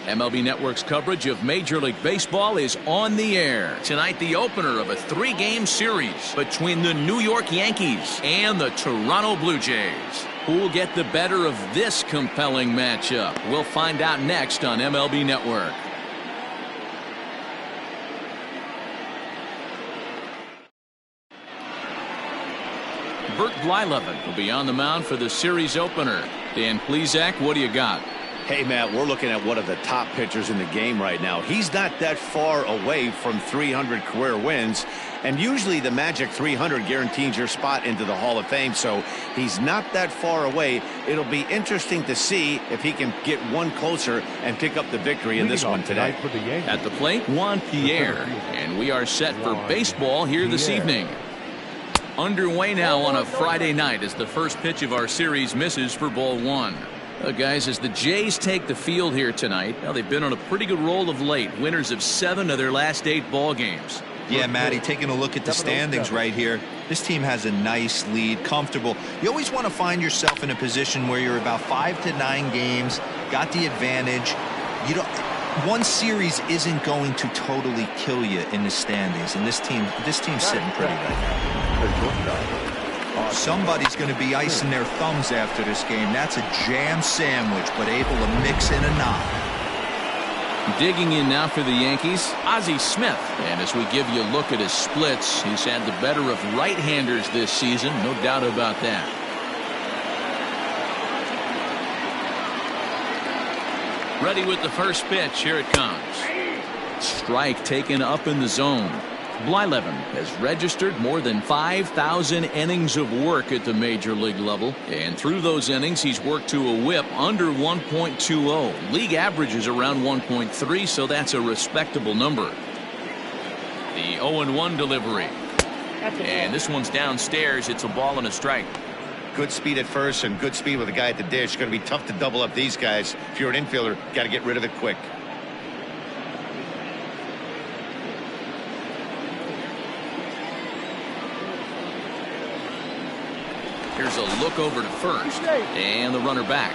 MLB Network's coverage of Major League Baseball is on the air. Tonight, the opener of a 3-game series between the New York Yankees and the Toronto Blue Jays. Who will get the better of this compelling matchup? We'll find out next on MLB Network. Bert Blyleven will be on the mound for the series opener. Dan Plesac, what do you got? Hey, Matt, we're looking at one of the top pitchers in the game right now. He's not that far away from 300 career wins, and usually the magic 300 guarantees your spot into the Hall of Fame, so he's not that far away. It'll be interesting to see if he can get one closer and pick up the victory in this one today. At the plate, Juan Pierre, and we are set for baseball here this evening. Underway now on a Friday night as the first pitch of our series misses for ball one. Guys, as the Jays take the field here tonight, well, they've been on a pretty good roll of late. Winners of 7 of their last 8 ball games. Yeah, Matty, taking a look at the standings right here. This team has a nice lead, comfortable. You always want to find yourself in a position where you're about 5 to 9 games, got the advantage. You don't. One series isn't going to totally kill you in the standings, and this team's sitting pretty right now. Somebody's going to be icing their thumbs after this game. That's a jam sandwich, but able to mix in a knob. Digging in now for the Yankees, Ozzie Smith. And as we give you a look at his splits, he's had the better of right-handers this season, no doubt about that. Ready with the first pitch. Here it comes. Strike taken up in the zone. Blyleven has registered more than 5,000 innings of work at the major league level, and through those innings he's worked to a whip under 1.20. League average is around 1.3, so that's a respectable number. The 0-1 delivery, and this one's downstairs. It's a ball and a strike. Good speed at first and good speed with a guy at the dish. Going to be tough to double up these guys. If you're an infielder, got to get rid of it quick. Here's a look over to first, and the runner back.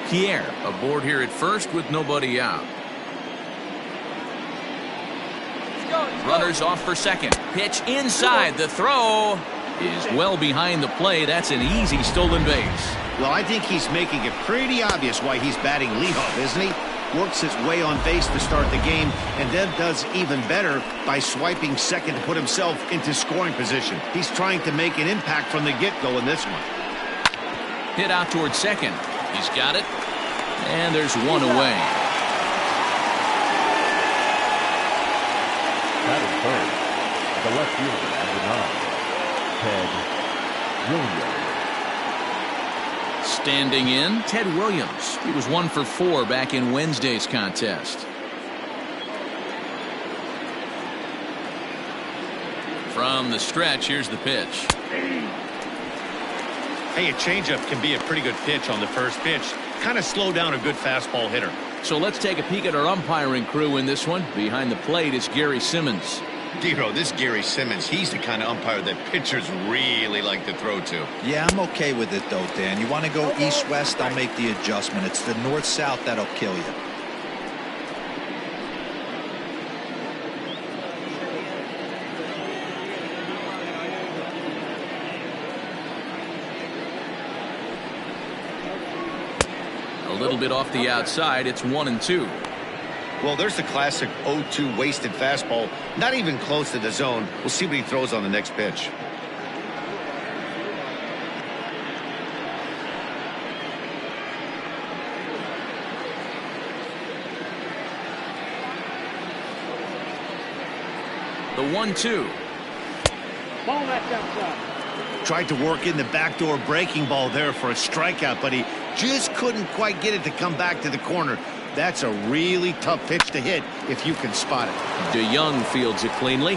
Pierre aboard here at first with nobody out. Runners off for second. Pitch inside. The throw is well behind the play. That's an easy stolen base. Well, I think he's making it pretty obvious why he's batting leadoff, isn't he? Works his way on base to start the game, and then does even better by swiping second to put himself into scoring position. He's trying to make an impact from the get-go in this one. Hit out towards second. He's got it, and there's one away. That is third. The left fielder, number 9, Ted Williams. Standing in, Ted Williams. He was 1 for 4 back in Wednesday's contest. From the stretch, here's the pitch. Hey, a changeup can be a pretty good pitch on the first pitch. Kind of slow down a good fastball hitter. So let's take a peek at our umpiring crew in this one. Behind the plate is Gary Simmons. Dero, this Gary Simmons, he's the kind of umpire that pitchers really like to throw to. Yeah, I'm okay with it, though, Dan. You want to go east-west, I'll make the adjustment. It's the north-south that'll kill you. A little bit off the outside. It's 1-2. Well, there's the classic 0-2 wasted fastball. Not even close to the zone. We'll see what he throws on the next pitch. The 1-2. Ball that's outside. Tried to work in the backdoor breaking ball there for a strikeout, but he just couldn't quite get it to come back to the corner. That's a really tough pitch to hit if you can spot it. DeYoung fields it cleanly.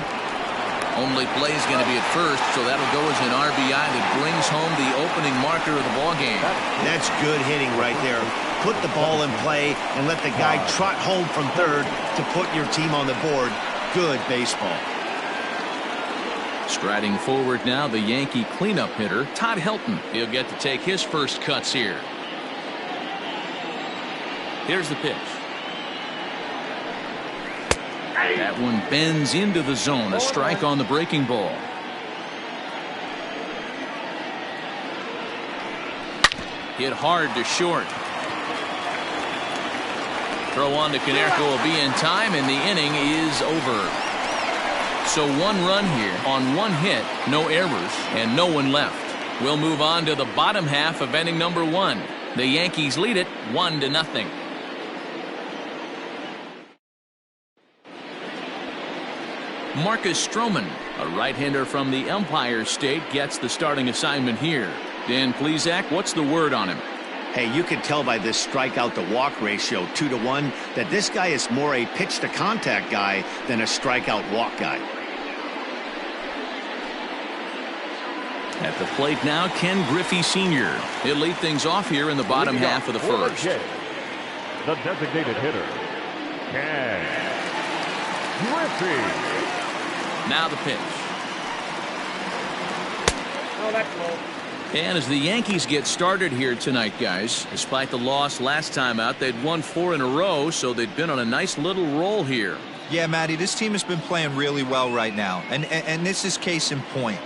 Only play is going to be at first, so that'll go as an RBI that brings home the opening marker of the ball game. That's good hitting right there. Put the ball in play and let the guy trot home from third to put your team on the board. Good baseball. Striding forward now, the Yankee cleanup hitter, Todd Helton. He'll get to take his first cuts here. Here's the pitch. That one bends into the zone. A strike on the breaking ball. Hit hard to short. Throw on to Konerko will be in time, and the inning is over. So 1 run here on 1 hit, no errors, and no one left. We'll move on to the bottom half of inning number 1. The Yankees lead it 1-0. Marcus Stroman, a right-hander from the Empire State, gets the starting assignment here. Dan Plesac, what's the word on him? Hey, you can tell by this strikeout to walk ratio 2-to-1 that this guy is more a pitch to contact guy than a strikeout walk guy. At the plate now, Ken Griffey Sr. He'll lead things off here in the bottom half of the first. The designated hitter, Ken Griffey. Now the pitch. Oh, that's low. And as the Yankees get started here tonight, guys, despite the loss last time out, they'd won 4 in a row, so they'd been on a nice little roll here. Yeah, Matty, this team has been playing really well right now, and this is case in point.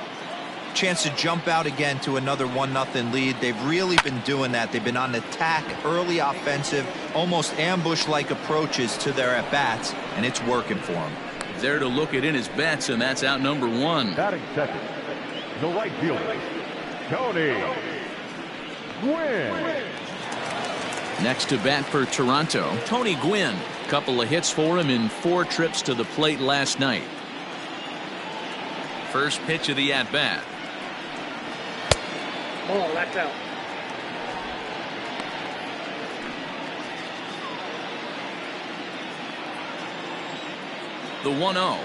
Chance to jump out again to another 1-0 lead. They've really been doing that. They've been on attack, early offensive, almost ambush-like approaches to their at-bats, and it's working for them. There to look it in his bets, and that's out number 1. Batting second, the right fielder, Tony Gwynn. Next to bat for Toronto, Tony Gwynn. Couple of hits for him in 4 trips to the plate last night. First pitch of the at-bat. Oh, that's out. The 1-0.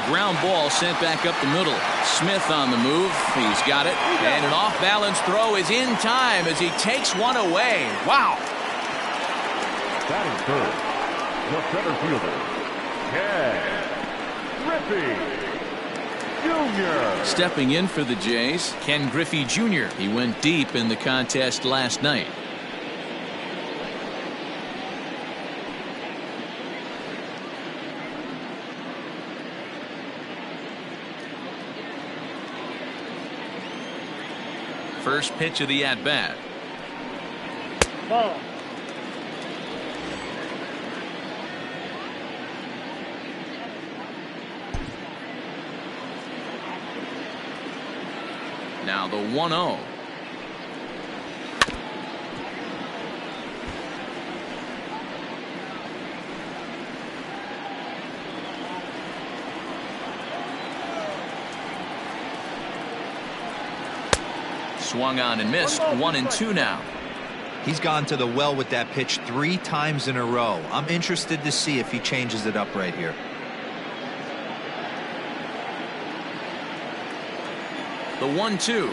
Ground ball sent back up the middle. Smith on the move. He's got it. And an off-balance throw is in time as he takes one away. Wow. Batting third, the center fielder, Ken Griffey Jr. Stepping in for the Jays, Ken Griffey Jr. He went deep in the contest last night. First pitch of the at-bat. Ball. Now the 1-0. Swung on and missed. 1-2 now. He's gone to the well with that pitch 3 times in a row. I'm interested to see if he changes it up right here. The 1-2.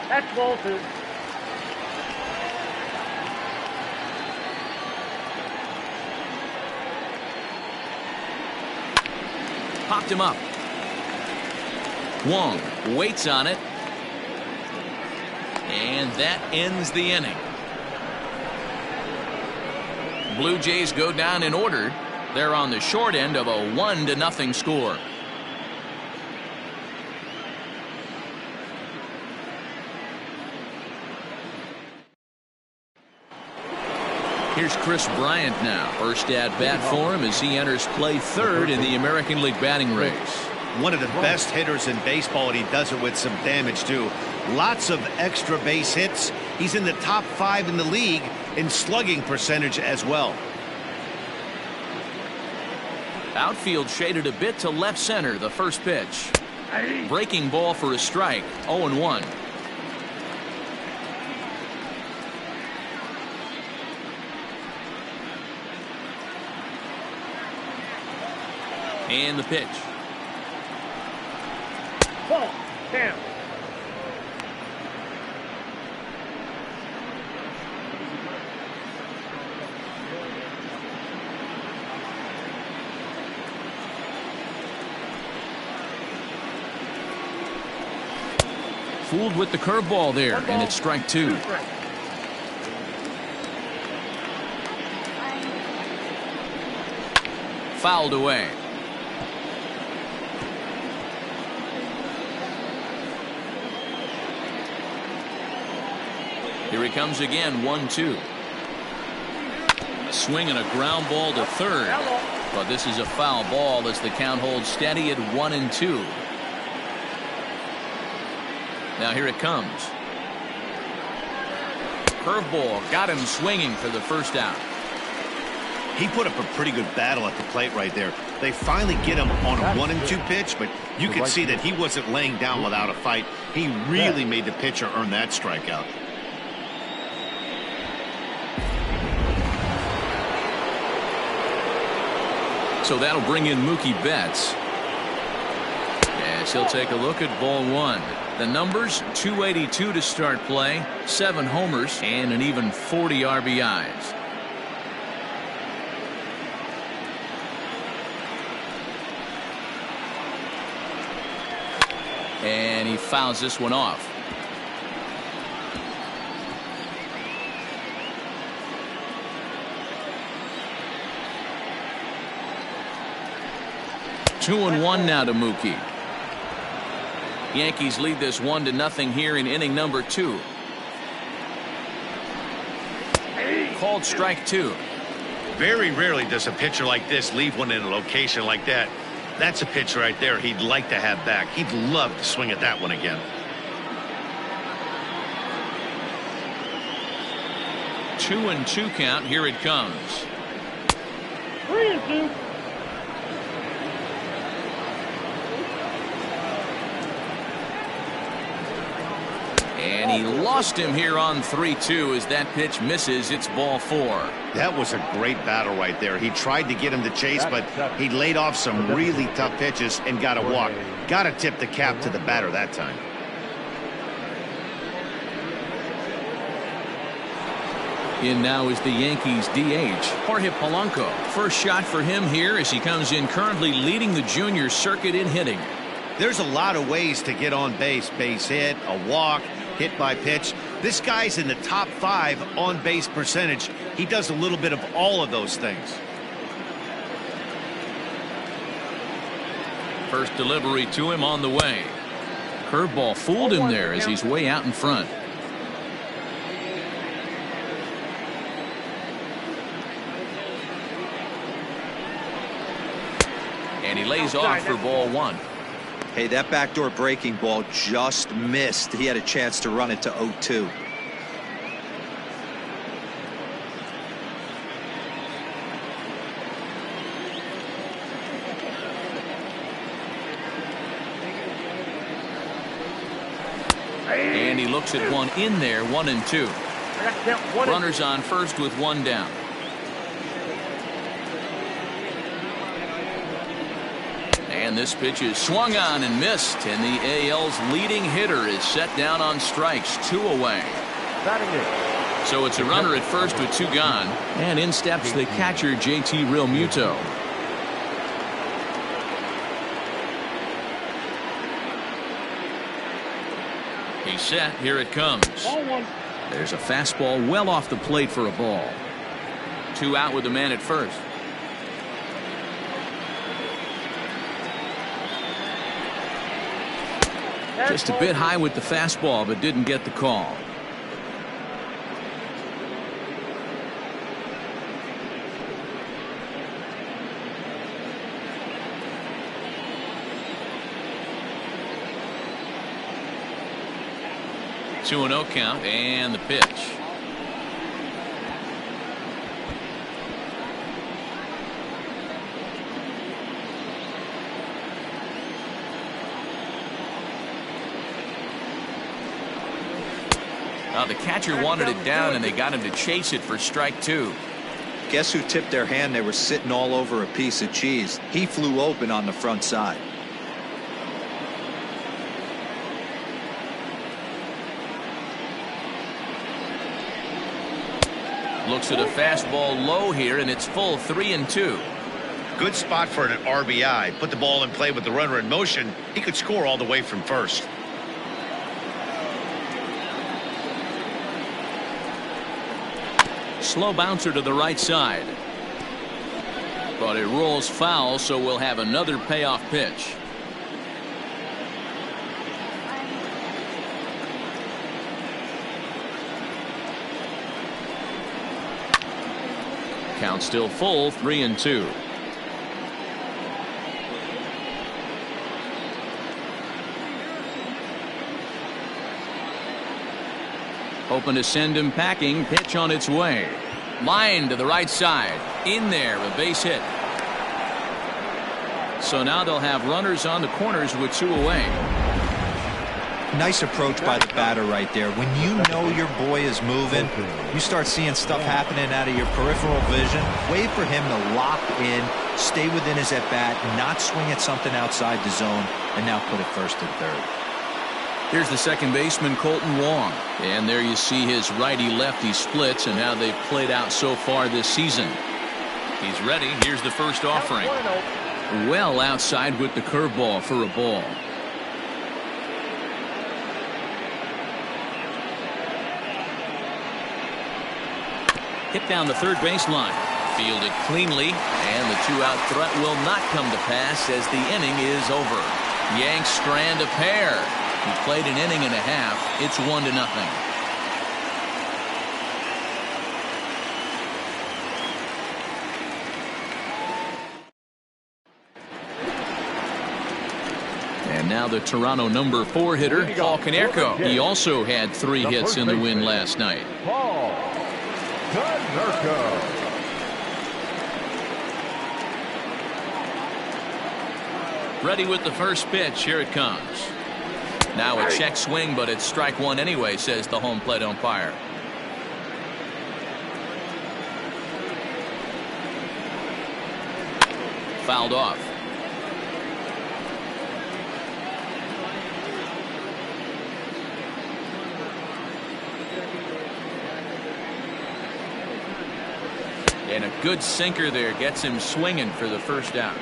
That's ball 2. Popped him up. Wong waits on it. And that ends the inning. Blue Jays go down in order. They're on the short end of a 1-0 score. Here's Chris Bryant now. First at bat for him as he enters play third in the American League batting race. One of the best hitters in baseball, and he does it with some damage too. Lots of extra base hits. He's in the top 5 in the league in slugging percentage as well. Outfield shaded a bit to left center. The first pitch. Breaking ball for a strike. 0-1. And the pitch. Ball. Down. fooled with the curveball there, and it's strike two. Fouled away. Here he comes again, 1-2. A swing and a ground ball to third. But this is a foul ball as the count holds steady at 1-2. Now here it comes. Curveball got him swinging for the first out. He put up a pretty good battle at the plate right there. They finally get him on a 1-2 pitch, but you could see that he wasn't laying down without a fight. He really made the pitcher earn that strikeout. So that'll bring in Mookie Betts. Yes, he'll take a look at ball one. The numbers, 282 to start play, 7 homers, and an even 40 RBIs. And he fouls this one off. Two and one now to Mookie. Yankees lead this 1-0 here in inning number 2. Called strike 2. Very rarely does a pitcher like this leave one in a location like that. That's a pitch right there he'd like to have back. He'd love to swing at that one again. 2-2 count. Here it comes. 3-2. And he lost him here on 3-2 as that pitch misses. It's ball 4. That was a great battle right there. He tried to get him to chase, but he laid off some really tough pitches and got a walk. Got to tip the cap to the batter that time. In now is the Yankees DH, Jorge Polanco. First shot for him here as he comes in currently leading the junior circuit in hitting. There's a lot of ways to get on base. Base hit, a walk, hit by pitch. This guy's in the top 5 on base percentage. He does a little bit of all of those things. First delivery to him on the way. Curveball fooled him there as he's way out in front. And he lays off for ball 1. Hey, that backdoor breaking ball just missed. He had a chance to run it to 0-2. And he looks at one in there, 1-2. Runners on first with 1 down. And this pitch is swung on and missed, and the AL's leading hitter is set down on strikes, 2 away. So it's a runner at first with 2 gone, and in steps the catcher JT Realmuto. He's set. Here it comes. There's a fastball well off the plate for a ball. 2 out with the man at first. Just a bit high with the fastball, but didn't get the call. Two and 0 count, and the pitch. The catcher wanted it down, and they got him to chase it for strike 2. Guess who tipped their hand? They were sitting all over a piece of cheese. He flew open on the front side. Looks at a fastball low here, and it's full, 3-2. Good spot for an RBI. Put the ball in play with the runner in motion. He could score all the way from first. Slow bouncer to the right side. But it rolls foul, so we'll have another payoff pitch. Count still full, 3-2. Hoping to send him packing. Pitch on its way. Line to the right side. In there, a base hit. So now they'll have runners on the corners with 2 away. Nice approach by the batter right there. When you know your boy is moving, you start seeing stuff happening out of your peripheral vision. Wait for him to lock in, stay within his at-bat, not swing at something outside the zone, and now put it first and third. Here's the second baseman, Colton Wong. And there you see his righty-lefty splits and how they've played out so far this season. He's ready. Here's the first offering. Well outside with the curveball for a ball. Hit down the third baseline. Fielded cleanly, and the 2-out threat will not come to pass as the inning is over. Yanks strand a pair. He played an inning and a half. It's 1-0. And now the Toronto number 4 hitter, Paul Konerko. He also had 3 hits in the win last night. Paul Konerko. Ready with the first pitch. Here it comes. Now a check swing, but it's strike 1 anyway, says the home plate umpire. Fouled off. And a good sinker there gets him swinging for the first out.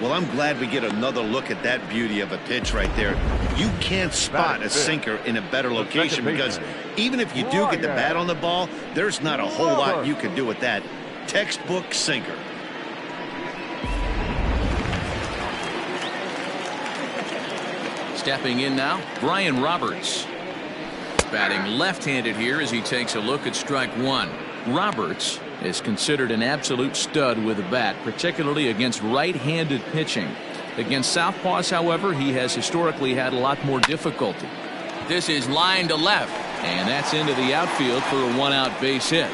Well, I'm glad we get another look at that beauty of a pitch right there. You can't spot a sinker in a better location because even if you do get the bat on the ball, there's not a whole lot you can do with that. Textbook sinker. Stepping in now, Brian Roberts. Batting left-handed here as he takes a look at strike 1. Roberts is considered an absolute stud with a bat, particularly against right-handed pitching. Against southpaws, however, he has historically had a lot more difficulty. This is line to left, and that's into the outfield for a 1-out base hit.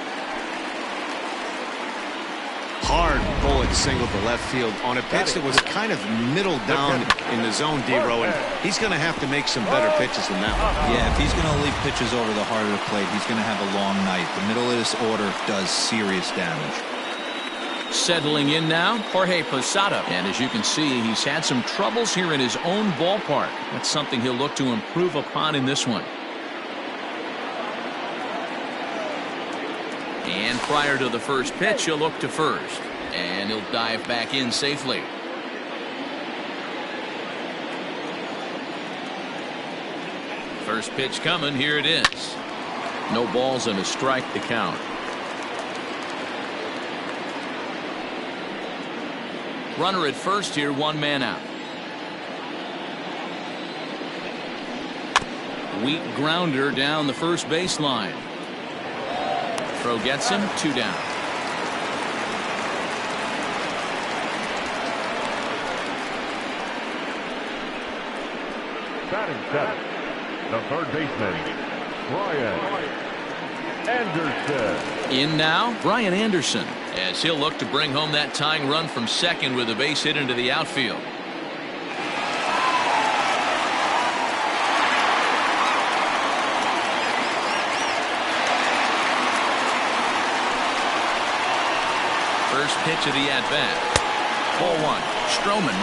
Hard bullet single to left field on a pitch that was kind of middle down in the zone, D-Row, and he's going to have to make some better pitches than that one. Yeah, if he's going to leave pitches over the heart of the plate, he's going to have a long night. The middle of this order does serious damage. Settling in now, Jorge Posada. And as you can see, he's had some troubles here in his own ballpark. That's something he'll look to improve upon in this one. And prior to the first pitch, he'll look to first. And he'll dive back in safely. First pitch coming. Here it is. No balls and a strike to count. Runner at first here, 1 man out. Weak grounder down the first baseline. Throw gets him, 2 down. Batting seventh, the third baseman, Brian Anderson. In now, Brian Anderson, as he'll look to bring home that tying run from second with a base hit into the outfield. First pitch of the at-bat. Ball 1. Stroman,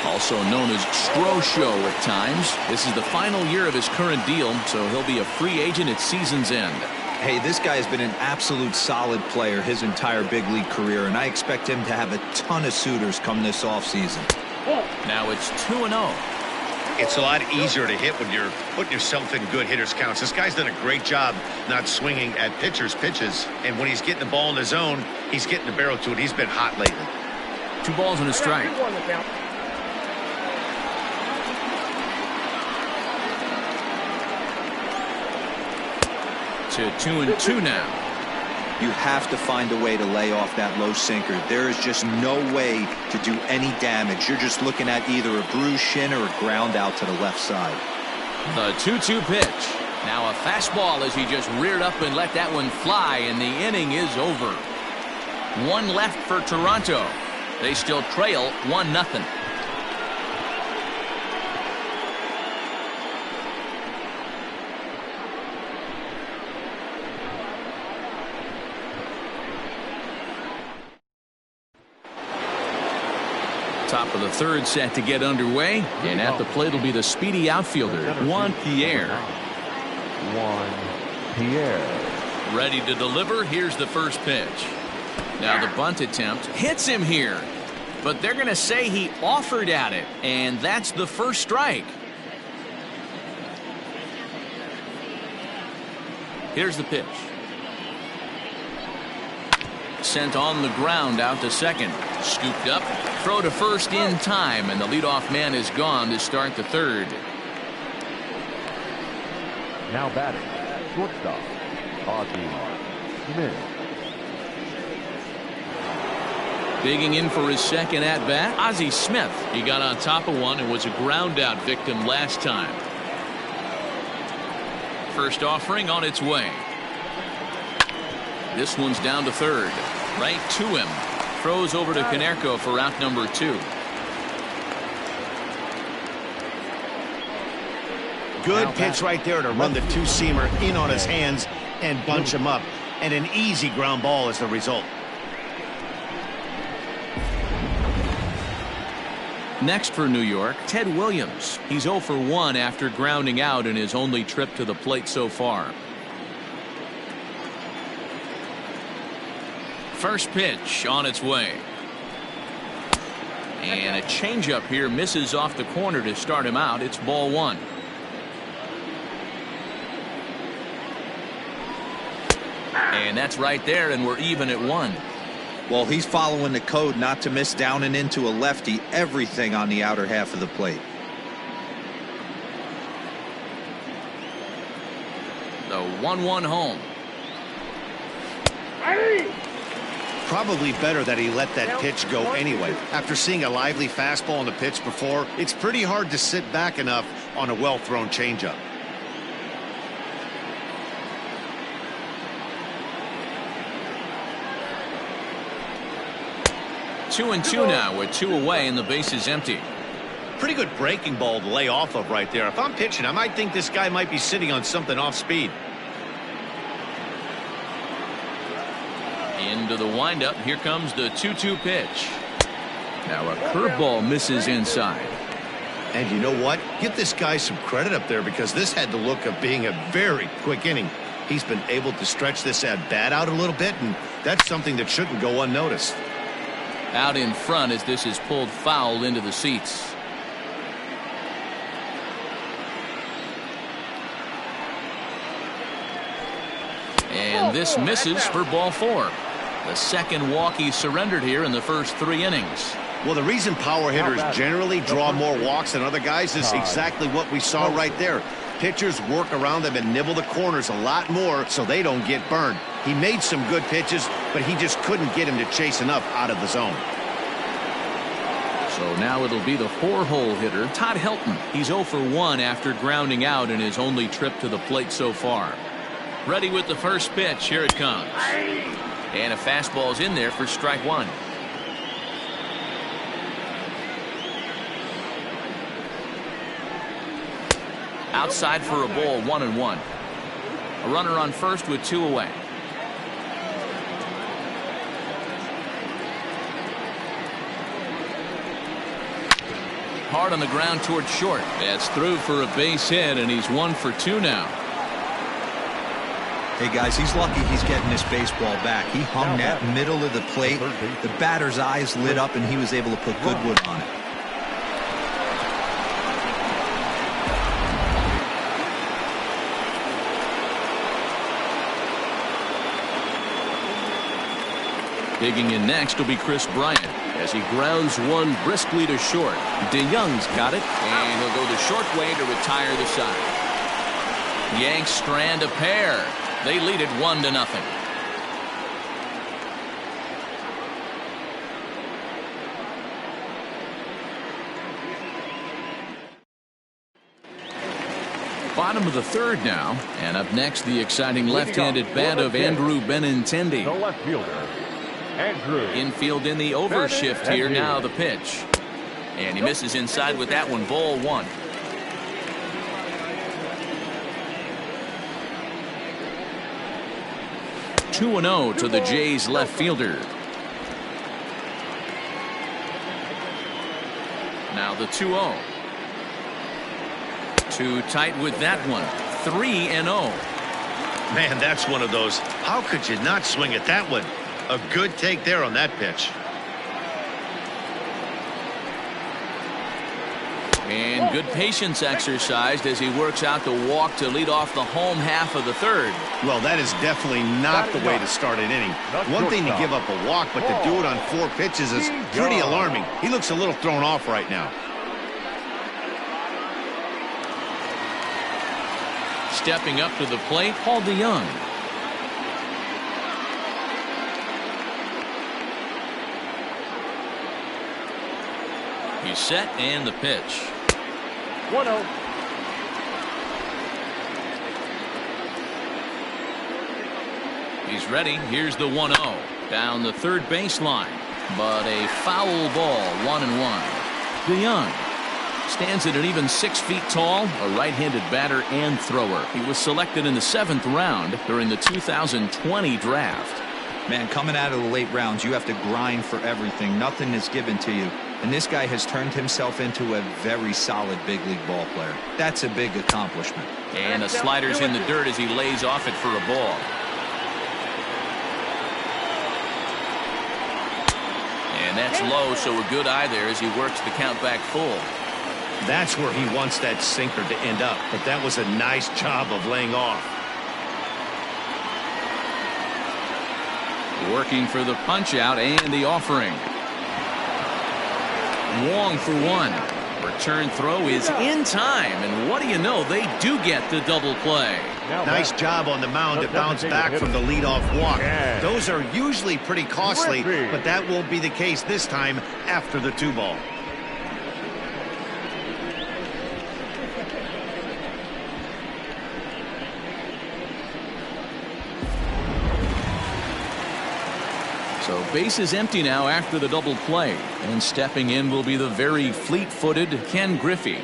also known as Stro-Show at times. This is the final year of his current deal, so he'll be a free agent at season's end. Hey, this guy has been an absolute solid player his entire big league career, and I expect him to have a ton of suitors come this offseason. Now it's 2-0. It's a lot easier to hit when you're putting yourself in good hitters counts. This guy's done a great job not swinging at pitchers' pitches. And when he's getting the ball in the zone, he's getting the barrel to it. He's been hot lately. 2 balls and a strike. To 2-2 now. You have to find a way to lay off that low sinker. There is just no way to do any damage. You're just looking at either a bruised shin or a ground out to the left side. The 2-2 pitch. Now a fastball as he just reared up and let that one fly, and the inning is over. 1 left for Toronto. They still trail 1-0. Top of the 3rd set to get underway, and at the plate will be the speedy outfielder, Juan Pierre. Ready to deliver. Here's the first pitch. Now the bunt attempt hits him here, but they're going to say he offered at it, and that's the first strike. Here's the pitch. Sent on the ground out to second. Scooped up. Throw to first in time, and the leadoff man is gone to start the 3rd. Now batting, shortstop, Ozzie Smith. Digging in for his second at-bat, Ozzie Smith. He got on top of one and was a ground-out victim last time. First offering on its way. This one's down to 3rd. Right to him. Throws over to Konerko for out number 2. Good pitch right there to run the 2-seamer in on his hands and bunch him up. And an easy ground ball is the result. Next for New York, Ted Williams. He's 0 for 1 after grounding out in his only trip to the plate so far. First pitch on its way. And a changeup here misses off the corner to start him out. It's ball 1. And that's right there, and we're even at 1. Well, he's following the code not to miss down and into a lefty. Everything on the outer half of the plate. The 1-1 home. Probably better that he let that pitch go anyway. After seeing a lively fastball on the pitch before, it's pretty hard to sit back enough on a well-thrown changeup. Two and two now with 2 away and the base is empty. Pretty good breaking ball to lay off of right there. If I'm pitching, I might think this guy might be sitting on something off speed. Into the windup. Here comes the 2-2 pitch. Now a curveball misses inside. And you know what? Give this guy some credit up there because this had the look of being a very quick inning. He's been able to stretch this at bat out a little bit, and that's something that shouldn't go unnoticed. Out in front as this is pulled foul into the seats. And this misses for ball 4. The second walk he surrendered here in the first 3 innings. Well, the reason power hitters generally draw more walks than other guys is exactly what we saw right there. Pitchers work around them and nibble the corners a lot more so they don't get burned. He made some good pitches, but he just couldn't get him to chase enough out of the zone. So now it'll be the 4-hole hitter, Todd Helton. He's 0 for 1 after grounding out in his only trip to the plate so far. Ready with the first pitch. Here it comes. And a fastball's in there for strike 1. Outside for a ball, 1-1. A runner on first with 2 away. Hard on the ground towards short. That's through for a base hit, and he's 1 for 2 now. Hey guys, he's lucky he's getting this baseball back. He hung that middle of the plate. The batter's eyes lit up and he was able to put good wood on it. Digging in next will be Chris Bryant as he grounds one briskly to short. DeYoung's got it, and he'll go the short way to retire the side. Yanks strand a pair. They lead it 1-0. Bottom of the third now, and up next the exciting left-handed bat of Andrew Benintendi. The left fielder, Andrew. Infield in the overshift here. Now the pitch, and he misses inside with that one. Ball 1. Two and 0 to the Jays left fielder. Now the 2-0. Too tight with that one. 3-0. Man, that's one of those. How could you not swing at that one? A good take there on that pitch. And good patience exercised as he works out the walk to lead off the home half of the third. Well, that is definitely not the way to start an inning. One thing to give up a walk, but to do it on 4 pitches is pretty alarming. He looks a little thrown off right now. Stepping up to the plate, Paul DeYoung. He's set, and the pitch. 1-0. He's ready. Here's the 1-0 down the third baseline, but a foul ball. 1-1. DeYoung stands at an even 6 feet tall, a right-handed batter and thrower. He was selected in the 7th round during the 2020 draft. Man, coming out of the late rounds, you have to grind for everything. Nothing is given to you. And this guy has turned himself into a very solid big league ball player. That's a big accomplishment. And a slider's in the dirt as he lays off it for a ball. And that's low, so a good eye there as he works the count back full. That's where he wants that sinker to end up, but that was a nice job of laying off. Working for the punch out and the offering. Wong for 1. Return throw is in time, and what do you know, they do get the double play. Nice job on the mound to bounce back from the leadoff walk. Those are usually pretty costly, but that won't be the case this time after the 2-ball. So base is empty now after the double play, and stepping in will be the very fleet-footed Ken Griffey.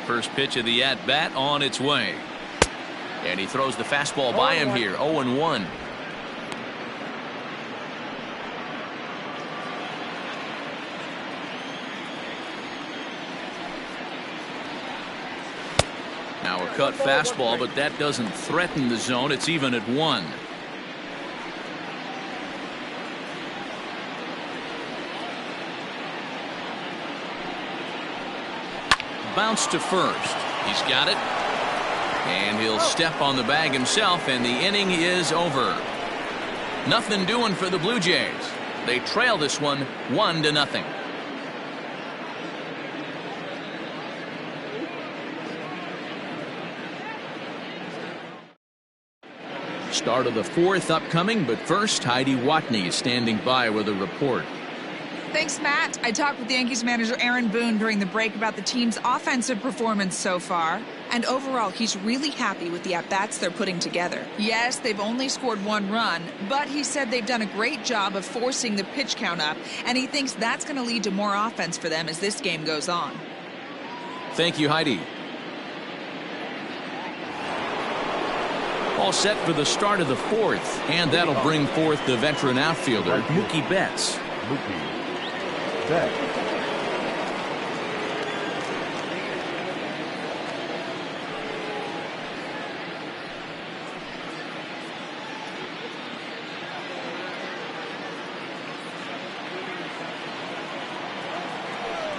First pitch of the at-bat on its way, and he throws the fastball by him here. 0-1. Now a cut fastball, but that doesn't threaten the zone. It's even at 1. Bounce to first. He's got it. And he'll step on the bag himself, and the inning is over. Nothing doing for the Blue Jays. They trail this one 1-0. Start of the 4th upcoming, but first, Heidi Watney is standing by with a report. Thanks, Matt. I talked with Yankees manager Aaron Boone during the break about the team's offensive performance so far. And overall, he's really happy with the at-bats they're putting together. Yes, they've only scored 1 run, but he said they've done a great job of forcing the pitch count up, and he thinks that's going to lead to more offense for them as this game goes on. Thank you, Heidi. All set for the start of the 4th, and that'll bring forth the veteran outfielder, Mookie Betts. Mookie Betts.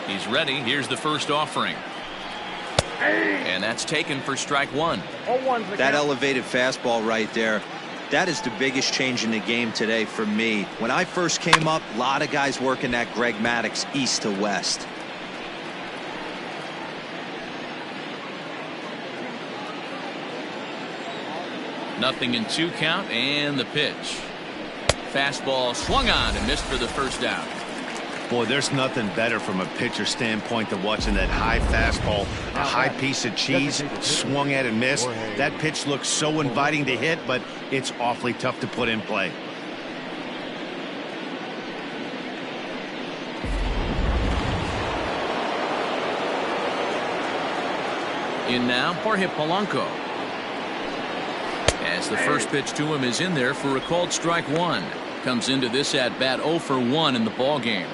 He's ready. Here's the first offering. And that's taken for strike one. That elevated fastball right there, that is the biggest change in the game today for me. When I first came up, a lot of guys working that Greg Maddux east to west. Nothing in 2 count, and the pitch. Fastball swung on and missed for the first out. Boy, there's nothing better from a pitcher standpoint than watching that high fastball, a high piece of cheese, swung at and missed. That pitch looks so inviting to hit, but it's awfully tough to put in play. In now, Jorge Polanco. As the first pitch to him is in there for a called strike one. Comes into this at bat 0 for 1 in the ball game.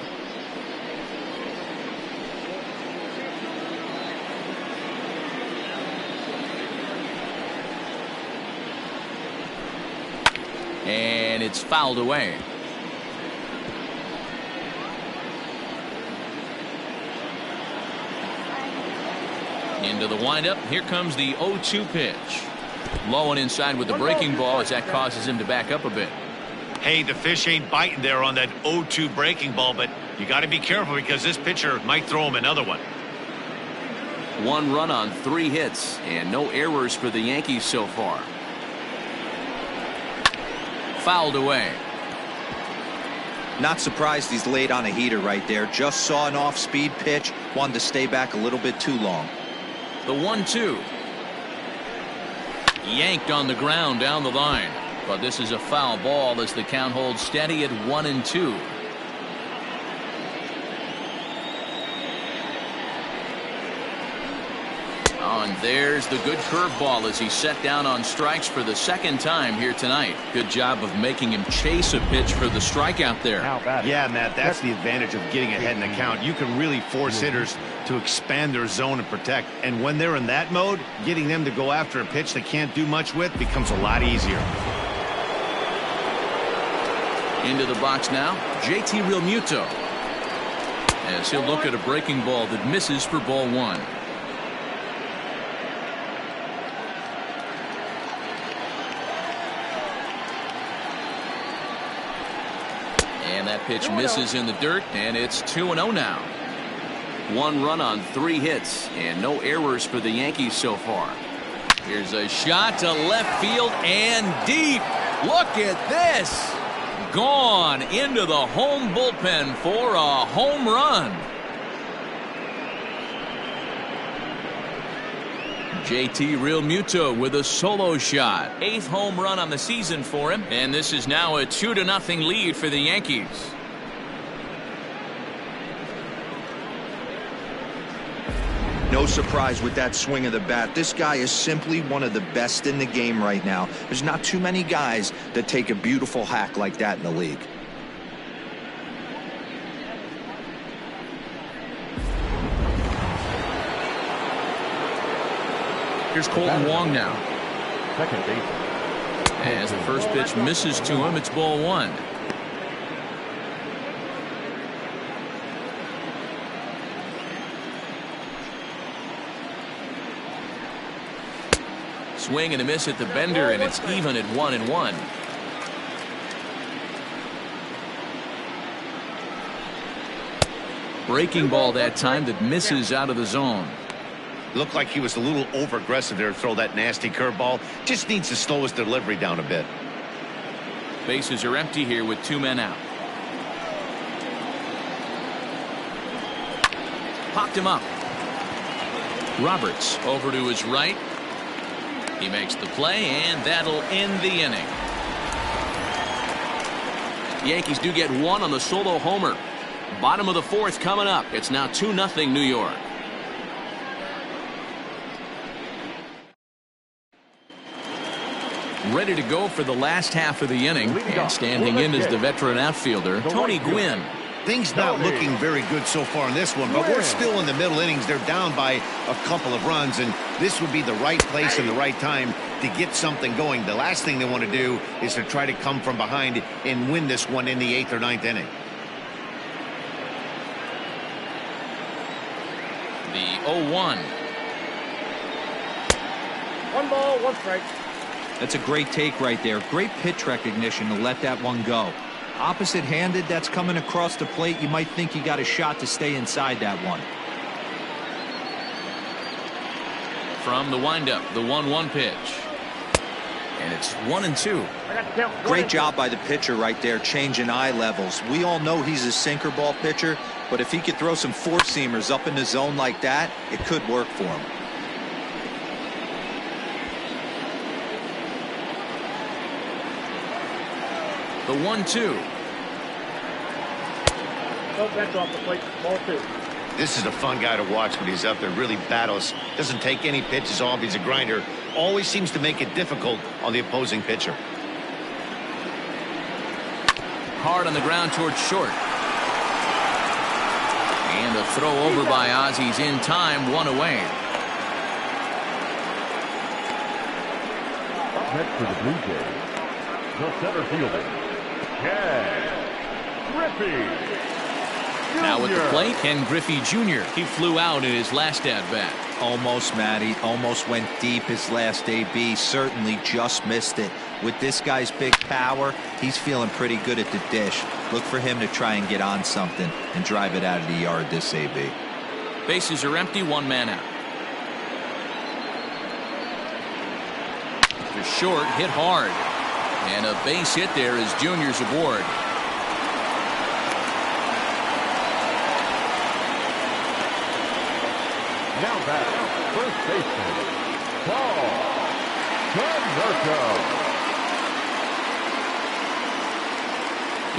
And it's fouled away. Into the windup. Here comes the 0-2 pitch. Low and inside with the breaking ball as that causes him to back up a bit. Hey, the fish ain't biting there on that 0-2 breaking ball, but you got to be careful because this pitcher might throw him another one. 1 run on 3 hits and no errors for the Yankees so far. Fouled away. Not surprised he's laid on a heater right there. Just saw an off-speed pitch. Wanted to stay back a little bit too long. The 1-2. Yanked on the ground down the line. But this is a foul ball as the count holds steady at 1-2. Oh, and there's the good curveball as he's set down on strikes for the second time here tonight. Good job of making him chase a pitch for the strikeout there. Yeah, Matt, that's the advantage of getting ahead in the count. You can really force hitters to expand their zone and protect. And when they're in that mode, getting them to go after a pitch they can't do much with becomes a lot easier. Into the box now, JT Realmuto. As he'll look at a breaking ball that misses for ball 1. And that pitch misses in the dirt, and it's 2-0 now. 1 run on 3 hits, and no errors for the Yankees so far. Here's a shot to left field and deep. Look at this. Gone into the home bullpen for a home run. JT Realmuto with a solo shot. 8th home run on the season for him. And this is now a 2-0 lead for the Yankees. No surprise with that swing of the bat. This guy is simply one of the best in the game right now. There's not too many guys that take a beautiful hack like that in the league. Here's Colton Wong now. Second base. As the first pitch misses to him, it's ball 1. Swing and a miss at the bender, and it's even at 1-1. Breaking ball that time that misses out of the zone. Looked like he was a little over aggressive there to throw that nasty curveball. Just needs to slow his delivery down a bit. Bases are empty here with 2 men out. Popped him up. Roberts over to his right. He makes the play, and that'll end the inning. The Yankees do get 1 on the solo homer. Bottom of the 4th coming up. It's now 2-0 New York. Ready to go for the last half of the inning, and standing in is the veteran outfielder, Tony Gwynn. Things not looking very good so far in this one, but we're still in the middle innings. They're down by a couple of runs, and this would be the right place and the right time to get something going. The last thing they want to do is to try to come from behind and win this one in the 8th or 9th inning. The 0-1. 1 ball, 1 strike. That's a great take right there. Great pitch recognition to let that one go. Opposite-handed, that's coming across the plate. You might think you got a shot to stay inside that one. From the windup, the 1-1 pitch. And it's 1-2. Great job by the pitcher right there, changing eye levels. We all know he's a sinker ball pitcher, but if he could throw some four-seamers up in the zone like that, it could work for him. The 1-2. Oh, that's off the plate. Ball 2. This is a fun guy to watch when he's up there. Really battles. Doesn't take any pitches off. He's a grinder. Always seems to make it difficult on the opposing pitcher. Hard on the ground towards short. And a throw over by Ozzy's in time, 1 away. Up next for the Blue Jays, the center fielder, Ken Griffey. Now at the plate, Ken Griffey Jr. He flew out in his last at-bat. Almost, Matty. Almost went deep his last AB. Certainly just missed it. With this guy's big power, he's feeling pretty good at the dish. Look for him to try and get on something and drive it out of the yard this AB. Bases are empty, 1 man out. To short, hit hard. And a base hit there as Junior's aboard. Now back, first baseman, Paul Konerko.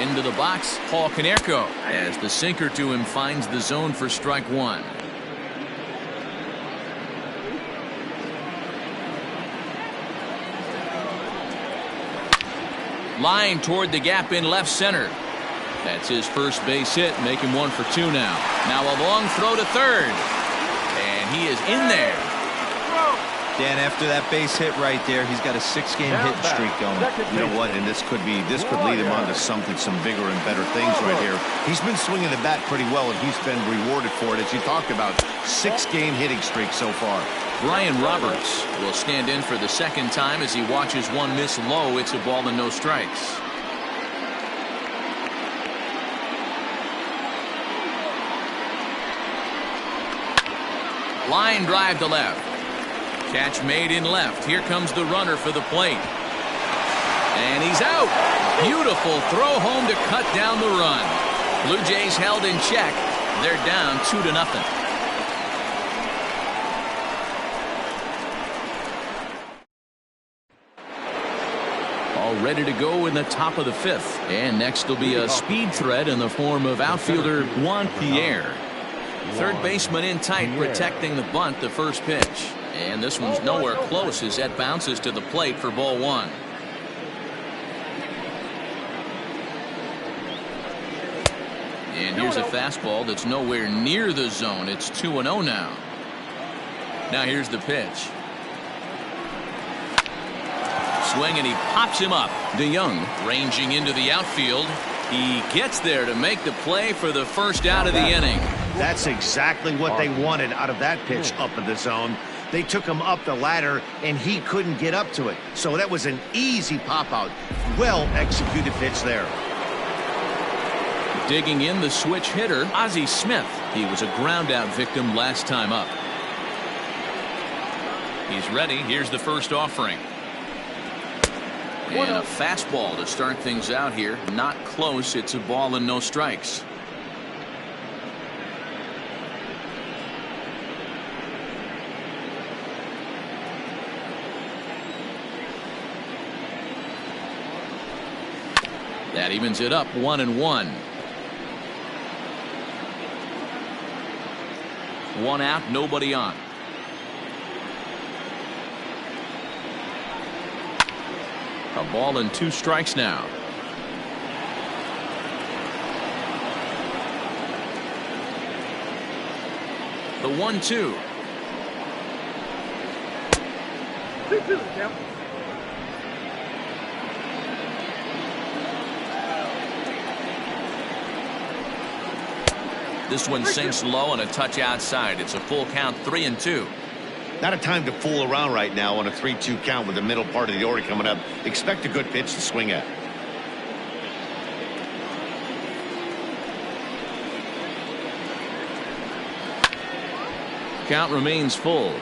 Into the box, Paul Konerko, as the sinker to him finds the zone for strike 1. Line toward the gap in left center. That's his first base hit, making 1 for 2 now. Now a long throw to third. And he is in there. Dan, after that base hit right there, he's got a 6-game hitting streak going. You know what? And this could lead him on to something, some bigger and better things right here. He's been swinging the bat pretty well, and he's been rewarded for it, as you talked about. 6-game hitting streak so far. Brian Roberts will stand in for the second time as he watches one miss low. It's a ball and no strikes. Line drive to left. Catch made in left. Here comes the runner for the plate. And he's out. Beautiful throw home to cut down the run. Blue Jays held in check. They're down 2-0. All ready to go in the top of the 5th. And next will be a speed threat in the form of outfielder Juan Pierre. Third baseman in tight, protecting the bunt, the first pitch. And this one's nowhere close as that bounces to the plate for ball 1. And here's a fastball that's nowhere near the zone. It's 2-0 now. Now here's the pitch. Swing, and he pops him up. DeYoung ranging into the outfield. He gets there to make the play for the first out of the inning. That's exactly what they wanted out of that pitch up in the zone. They took him up the ladder, and he couldn't get up to it. So that was an easy pop-out. Well-executed pitch there. Digging in the switch hitter, Ozzie Smith. He was a ground-out victim last time up. He's ready. Here's the first offering. And a fastball to start things out here. Not close. It's a ball and no strikes. That evens it up 1-1. 1 out, nobody on. A ball and 2 strikes now. The 1-2. 2-2, Jim. This one sinks low and a touch outside. It's a full count, 3-2. Not a time to fool around right now on a 3-2 count with the middle part of the order coming up. Expect a good pitch to swing at. Count remains full.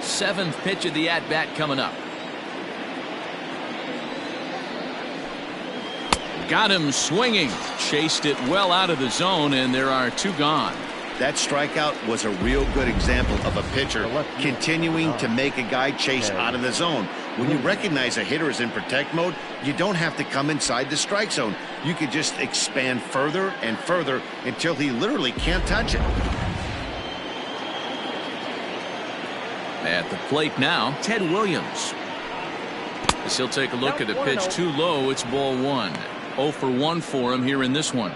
7th pitch of the at-bat coming up. Got him swinging. Chased it well out of the zone, and there are 2 gone. That strikeout was a real good example of a pitcher continuing to make a guy chase out of the zone. When you recognize a hitter is in protect mode, you don't have to come inside the strike zone. You could just expand further and further until he literally can't touch it. At the plate now, Ted Williams. As he'll take a look at a pitch too low, it's ball 1. 0 for 1 for him here in this one.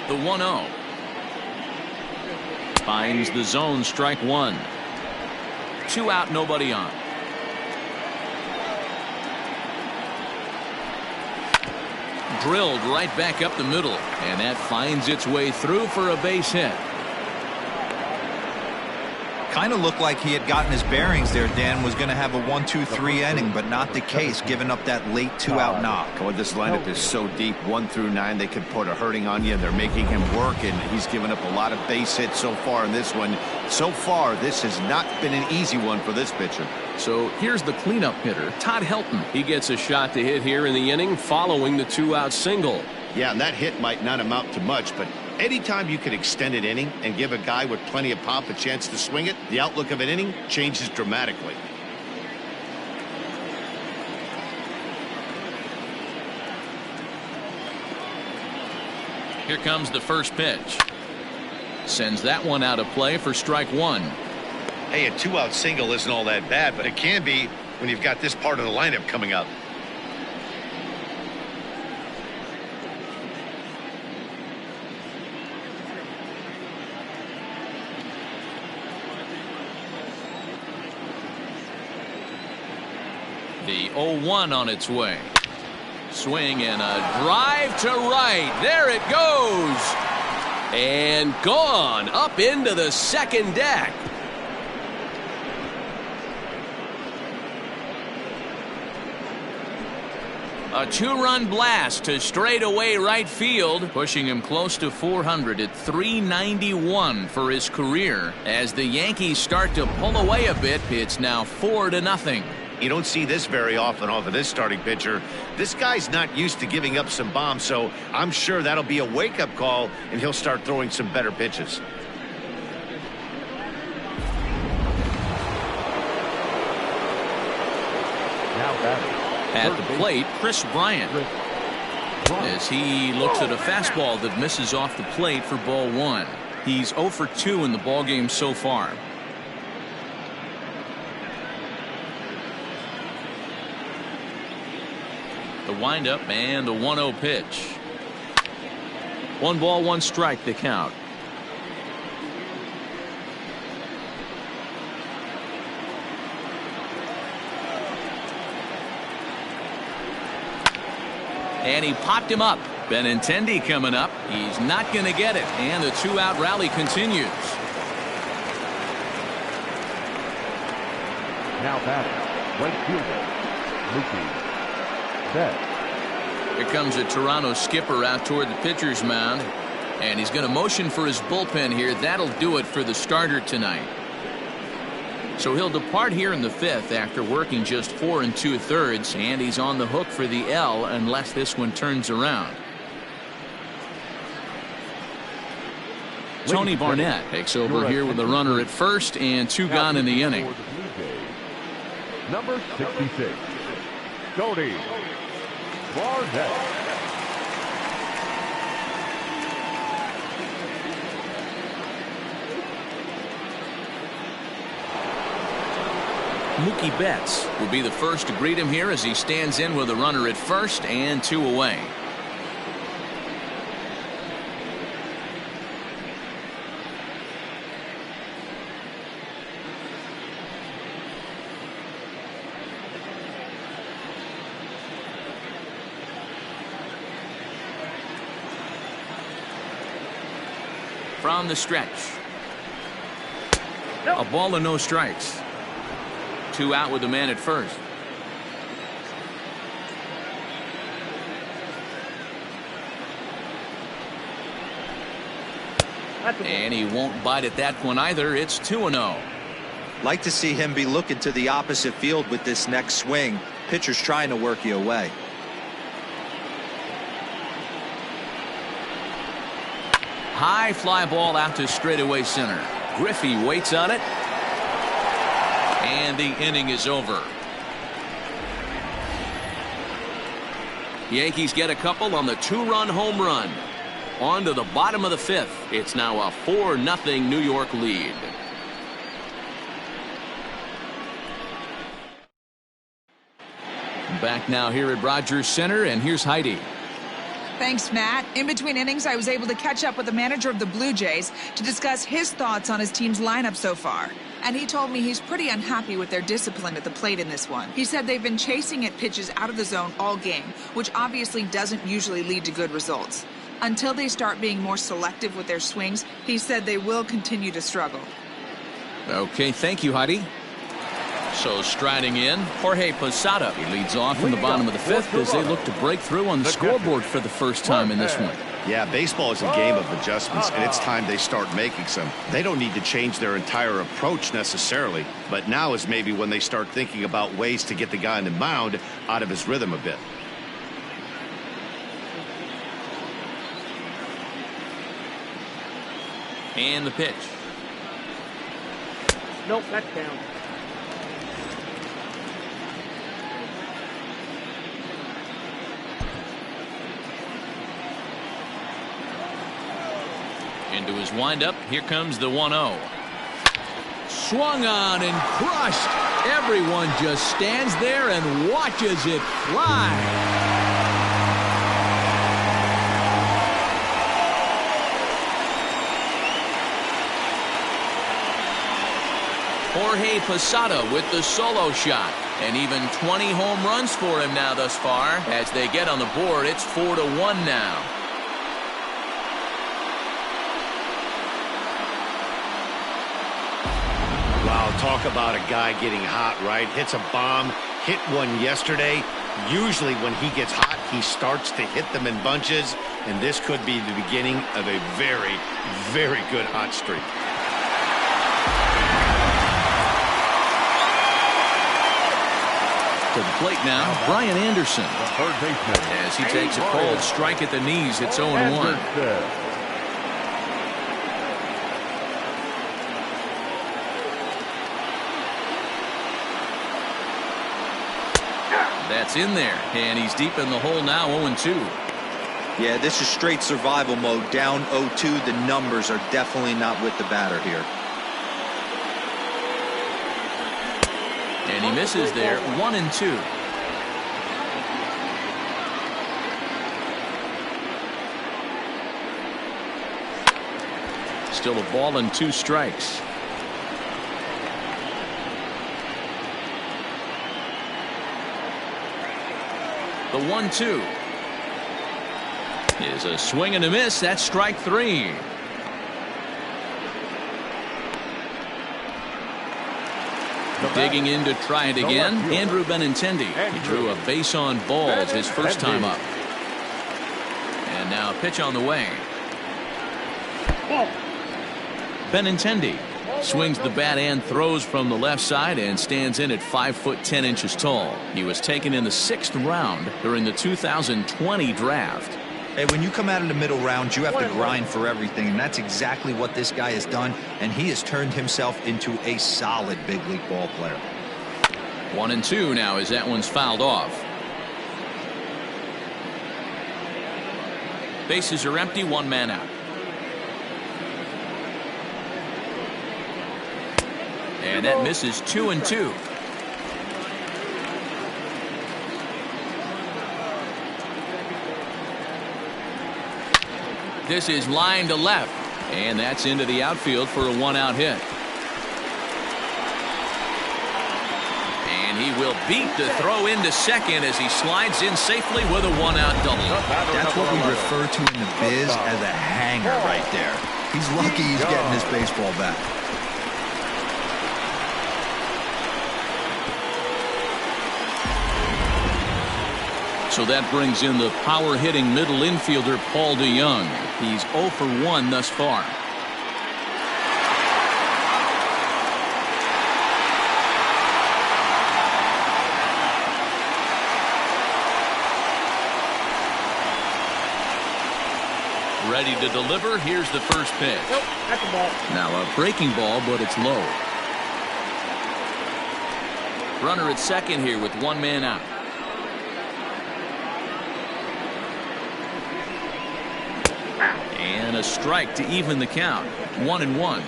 The 1-0. Finds the zone, strike 1. 2 out, nobody on. Drilled right back up the middle, and that finds its way through for a base hit. Kind of looked like he had gotten his bearings there. Dan was going to have a 1-2-3 inning, but not the case, giving up that late 2-out knock. Oh, this lineup is so deep, 1 through 9, they could put a hurting on you, and they're making him work, and he's given up a lot of base hits so far in this one. So far, this has not been an easy one for this pitcher. So here's the cleanup hitter, Todd Helton. He gets a shot to hit here in the inning following the 2-out single. Yeah, and that hit might not amount to much, but anytime you can extend an inning and give a guy with plenty of pop a chance to swing it, the outlook of an inning changes dramatically. Here comes the first pitch. Sends that one out of play for strike 1. Hey, a 2-out single isn't all that bad, but it can be when you've got this part of the lineup coming up. The 0-1 on its way. Swing and a drive to right. There it goes. And gone up into the second deck. A 2-run blast to straightaway right field, pushing him close to 400 at 391 for his career. As the Yankees start to pull away a bit, it's now 4-0. You don't see this very often off of this starting pitcher. This guy's not used to giving up some bombs, so I'm sure that'll be a wake-up call, and he'll start throwing some better pitches. At the plate, Chris Bryant. As he looks at a fastball that misses off the plate for ball 1. He's 0 for 2 in the ballgame so far. The windup and the 1-0 pitch. 1 ball, 1 strike, the count. And he popped him up. Benintendi coming up. He's not going to get it. And the 2-out rally continues. Now batting, right fielder, Mookie Betts. Here comes a Toronto skipper out toward the pitcher's mound. And he's going to motion for his bullpen here. That'll do it for the starter tonight. So he'll depart here in the 5th after working just 4 2/3, and he's on the hook for the L unless this one turns around. Tony Barnett takes over here with a runner at first and 2 gone in the inning. Number 66, Tony Barnett. Mookie Betts will be the first to greet him here as he stands in with a runner at first and 2 away. from the stretch. A ball and no strikes. 2 out with the man at first. And he won't bite at that one either. It's 2-0. Like to see him be looking to the opposite field with this next swing. Pitcher's trying to work you away. High fly ball out to straightaway center. Griffey waits on it. And the inning is over. Yankees get a couple on the 2-run home run. On to the bottom of the 5th. It's now a 4-0 New York lead. Back now here at Rogers Center, and here's Heidi. Thanks, Matt. In between innings, I was able to catch up with the manager of the Blue Jays to discuss his thoughts on his team's lineup so far. And he told me he's pretty unhappy with their discipline at the plate in this one. He said they've been chasing at pitches out of the zone all game, which obviously doesn't usually lead to good results. Until they start being more selective with their swings, he said they will continue to struggle. Okay, thank you, Heidi. So striding in, Jorge Posada. He leads off in the bottom of the 5th as they look to break through on the scoreboard for the first time in this one. Yeah, baseball is a game of adjustments, and it's time they start making some. They don't need to change their entire approach necessarily, but now is maybe when they start thinking about ways to get the guy on the mound out of his rhythm a bit. And the pitch. Nope, that's down. Into his windup. Here comes the 1-0. Swung on and crushed. Everyone just stands there and watches it fly. Jorge Posada with the solo shot. And even 20 home runs for him now thus far. As they get on the board, it's 4-1 now. Wow, talk about a guy getting hot, right? Hits a bomb, hit one yesterday. Usually when he gets hot, he starts to hit them in bunches. And this could be the beginning of a very, very good hot streak. To the plate now, Brian Anderson. As he takes a cold strike at the knees, it's 0-1. That's in there, and he's deep in the hole now, 0-2. Yeah, this is straight survival mode. Down 0-2. The numbers are definitely not with the batter here. And he misses there, 1-2. Still a ball and 2 strikes. The 1-2 is a swing and a miss. That's strike 3. Digging in to try it again, Andrew Benintendi. He drew a base on balls his first time up. And now a pitch on the way. Benintendi swings the bat and throws from the left side and stands in at 5'10" tall. He was taken in the 6th round during the 2020 draft. Hey, when you come out of the middle rounds, you have to grind for everything, and that's exactly what this guy has done, and he has turned himself into a solid big league ball player. 1-2 now as that one's fouled off. Bases are empty, 1 man out. And that misses 2-2. This is line to left, and that's into the outfield for a 1-out hit. And he will beat the throw into second as he slides in safely with a 1-out double. That's what we refer to in the biz as a hanger right there. He's lucky he's getting his baseball back. So that brings in the power-hitting middle infielder Paul DeYoung. He's 0 for 1 thus far. Ready to deliver. Here's the first pitch. Nope, that's the ball. Now a breaking ball, but it's low. Runner at second here with one man out. And a strike to even the count. 1-1.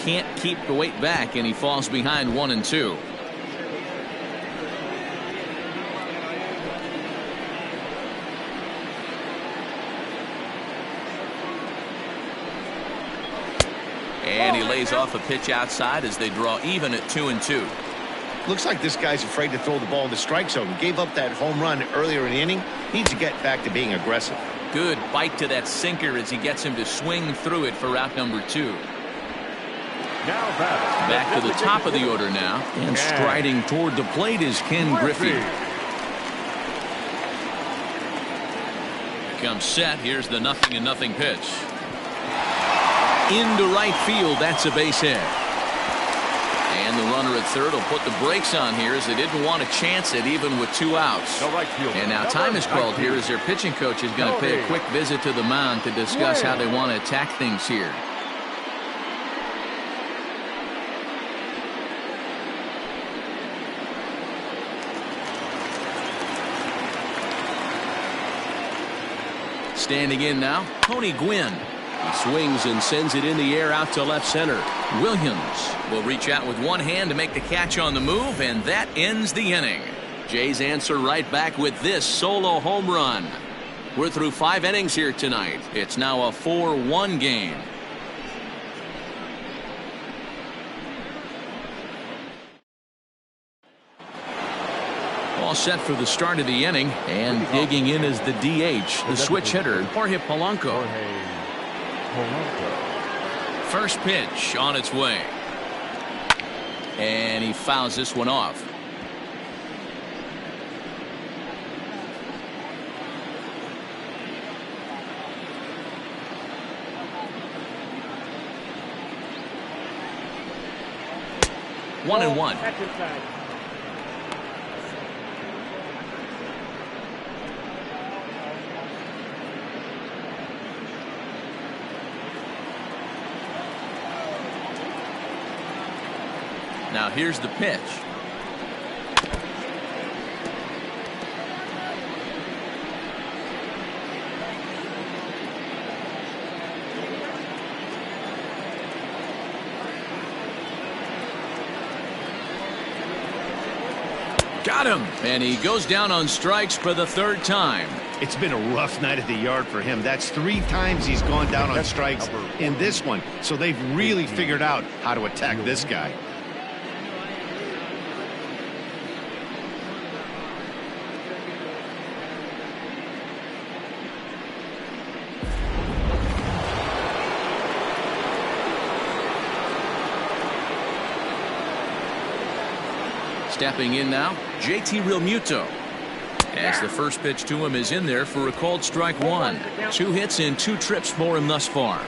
Can't keep the weight back, and he falls behind 1-2. And he lays off a pitch outside as they draw even at 2-2. Looks like this guy's afraid to throw the ball in the strike zone. Gave up that home run earlier in the inning. Needs to get back to being aggressive. Good bite to that sinker as he gets him to swing through it for out number 2. Now Back to the top of the order now. And striding toward the plate is Ken Griffey. Comes set. Here's the 0-0 pitch. Into right field. That's a base hit. And the runner at third will put the brakes on here as they didn't want to chance it even with 2 outs. And now time is called here as their pitching coach is going to pay a quick visit to the mound to discuss how they want to attack things here. Standing in now, Tony Gwynn. He swings and sends it in the air out to left center. Williams will reach out with one hand to make the catch on the move, and that ends the inning. Jays answer right back with this solo home run. We're through 5 innings here tonight. It's now a 4-1 game. All set for the start of the inning, and digging in is the DH, the switch hitter, Jorge Polanco. First pitch on its way. And he fouls this one off. One and one. That's inside. Now here's the pitch. Got him, and he goes down on strikes for the 3rd time. It's been a rough night at the yard for him. That's 3 times he's gone down on strikes in this one. So they've really figured out how to attack this guy. Stepping in now, JT Realmuto. As the first pitch to him is in there for a called strike 1. 2 hits and 2 trips for him thus far.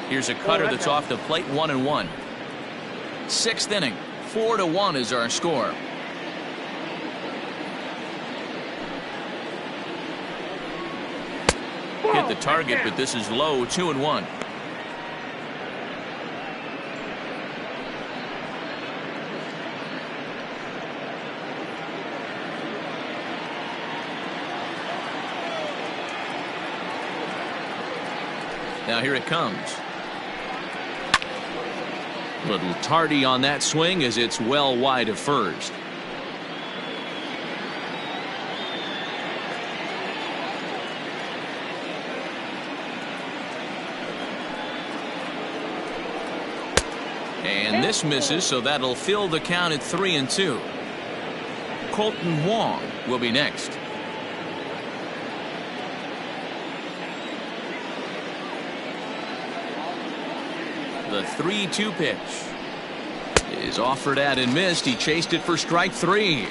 Here's a cutter that's off the plate, 1-1. 6th inning, 4-1 is our score. Hit the target, but this is low, 2-1. Now here it comes. Little tardy on that swing as it's well wide of first. And this misses, so that'll fill the count at 3-2. Colton Wong will be next. The 3-2 pitch is offered at and missed. He chased it for strike 3.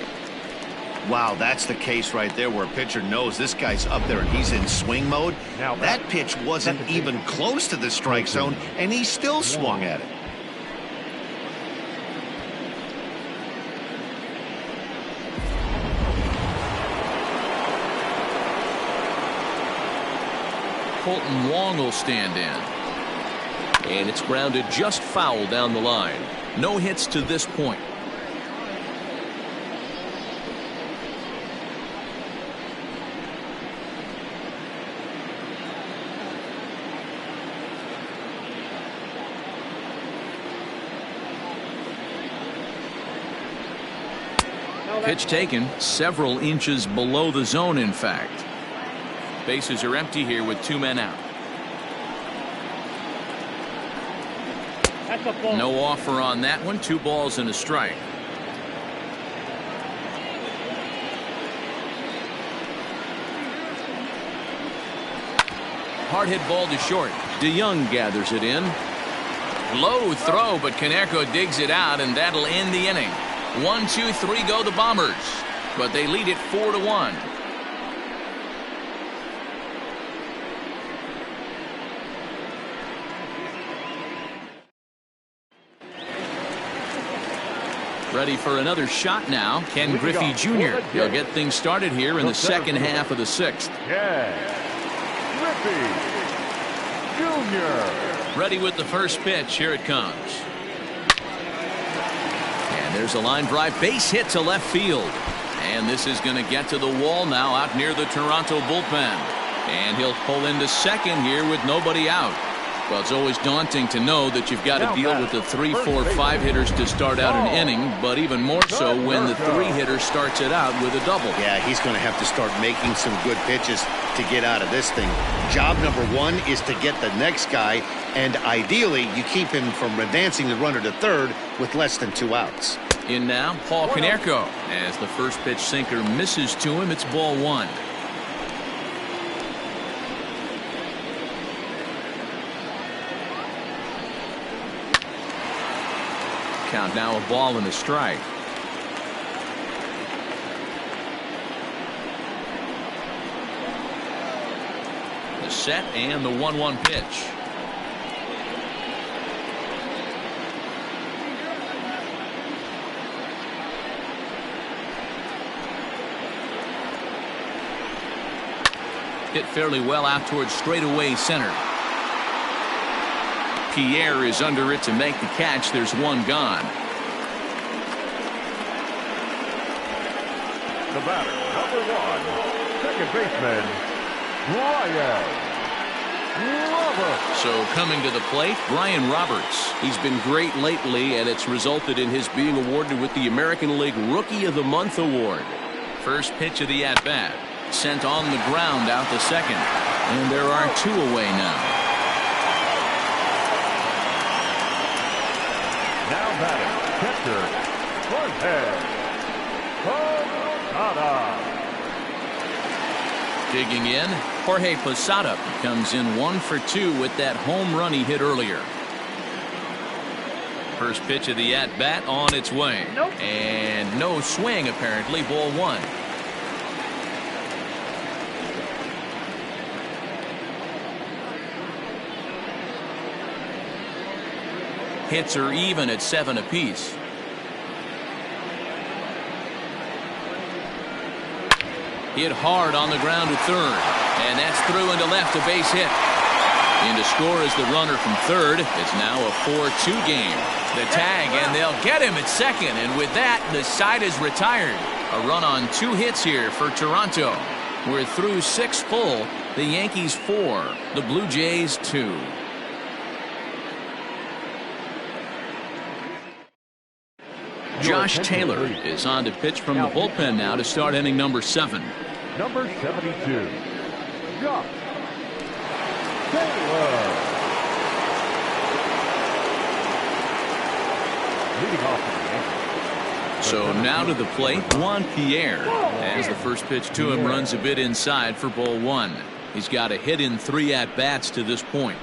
Wow, that's the case right there where a pitcher knows this guy's up there and he's in swing mode. Now that pitch wasn't even close to the strike zone, and he still swung at it. Colton Wong will stand in. And it's grounded just foul down the line. No hits to this point. Pitch taken several inches below the zone, in fact. Bases are empty here with 2 men out. That's a ball. No offer on that one. 2 balls and a strike. Hard hit ball to short. DeYoung gathers it in. Low throw, but Konerko digs it out, and that'll end the inning. 1, 2, 3 go the Bombers, but they lead it 4-1. Ready for another shot now. Ken Griffey Jr. He'll get things started here in the second half of the 6th. Griffey Jr. Ready with the first pitch. Here it comes. And there's a line drive base hit to left field. And this is going to get to the wall now out near the Toronto bullpen. And he'll pull into second here with nobody out. Well, it's always daunting to know that you've got to deal with the 3, 4, 5 hitters to start out an inning, but even more so when the 3-hitter starts it out with a double. Yeah, he's going to have to start making some good pitches to get out of this thing. Job number 1 is to get the next guy, and ideally you keep him from advancing the runner to third with less than 2 outs. In now, Paul Konerko. As the first pitch sinker misses to him, it's ball 1. Count now a ball and a strike. The set and the 1-1 pitch. Hit fairly well out towards straightaway center. Pierre is under it to make the catch. There's 1 gone. The batter, number 1, second baseman, Brian Roberts. So coming to the plate, Brian Roberts. He's been great lately, and it's resulted in his being awarded with the American League Rookie of the Month award. First pitch of the at-bat. Sent on the ground out to second. And there are 2 away now. Now batting, catcher, Posada. Digging in, Jorge Posada comes in 1 for 2 with that home run he hit earlier. First pitch of the at-bat on its way. Nope. And no swing, apparently. Ball 1. Hits are even at 7 apiece. Hit hard on the ground to third. And that's through into left, a base hit. In to score is the runner from third. It's now a 4-2 game. The tag, and they'll get him at second. And with that, the side is retired. A run on 2 hits here for Toronto. We're through 6 full. The Yankees 4, the Blue Jays 2. Josh Taylor is on to pitch from the bullpen now to start inning number 7. Number 72, Josh Taylor. Leading off for the Yankees. So now to the plate, Juan Pierre. As the first pitch to him runs a bit inside for ball 1. He's got a hit in 3 at-bats to this point.